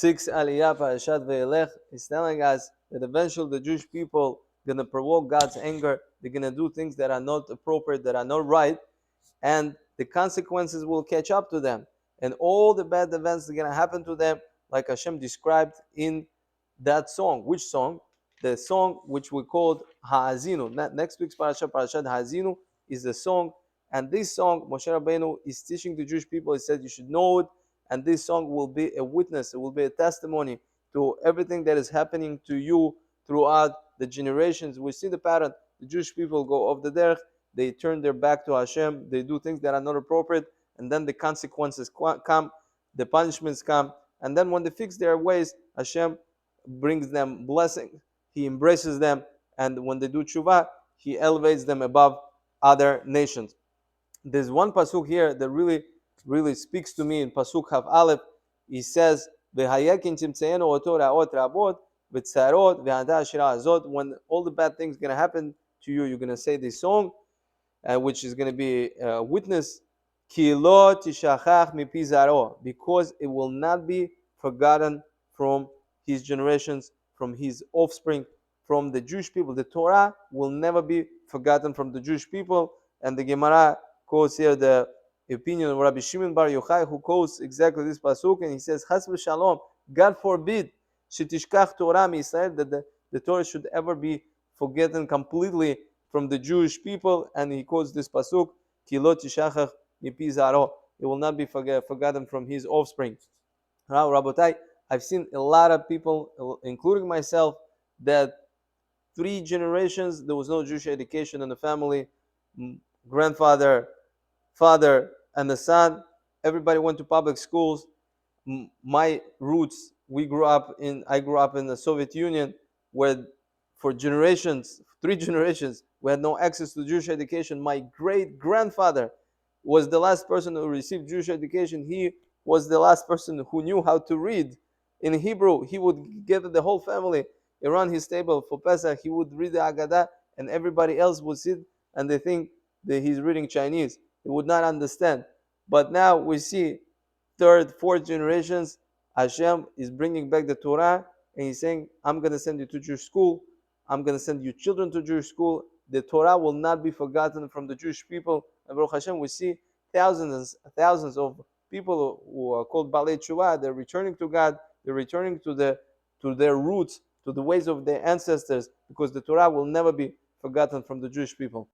6 Aliyah Parashat Vayelech is telling us that eventually the Jewish people are going to provoke God's anger. They're going to do things that are not appropriate, that are not right, and the consequences will catch up to them. And all the bad events are going to happen to them, like Hashem described in that song. Which song? The song which we called Ha'azinu. Next week's Parashat Ha'azinu, is the song. And this song, Moshe Rabbeinu is teaching the Jewish people. He said you should know it. And this song will be a witness. It will be a testimony to everything that is happening to you throughout the generations. We see the pattern. The Jewish people go off the derech. They turn their back to Hashem. They do things that are not appropriate. And then the consequences come. The punishments come. And then when they fix their ways, Hashem brings them blessing. He embraces them. And when they do tshuva, He elevates them above other nations. There's one pasuk here that really speaks to me in pasuk Hav Aleph. He says, "V'hayekin timtzayenu oto ra'ot rabot v'tzarot v'hada ashira azot." When all the bad things are going to happen to you, you're going to say this song, which is going to be a witness. Ki lo tishachach mipi zaro, because it will not be forgotten from his generations, from his offspring, from the Jewish people. The Torah will never be forgotten from the Jewish people. And the Gemara quotes here the opinion of Rabbi Shimon Bar Yochai, who quotes exactly this pasuk, and he says, "Chas v'shalom, God forbid, shetishkach Torah miYisrael, that the Torah should ever be forgotten completely from the Jewish people." And he quotes this pasuk, "Ki lo tishachach mipi zaro," it will not be forgotten from his offspring. Now, Rabotai, I've seen a lot of people, including myself, that 3 generations there was no Jewish education in the family. Grandfather, father, and the son, everybody went to public schools. My roots, I grew up in the Soviet Union, where for generations, 3 generations, we had no access to Jewish education. My great grandfather was the last person who received Jewish education. He was the last person who knew how to read in Hebrew. He would gather the whole family around his table for Pesach. He would read the Haggadah, and everybody else would sit and they think that he's reading Chinese. They would not understand. But now we see 3rd, 4th generations, Hashem is bringing back the Torah, and He's saying, I'm going to send you to Jewish school. I'm going to send you children to Jewish school. The Torah will not be forgotten from the Jewish people. And Baruch Hashem, we see thousands of people who are called Balei Tshuva. They're returning to God. They're returning to their roots, to the ways of their ancestors, because the Torah will never be forgotten from the Jewish people.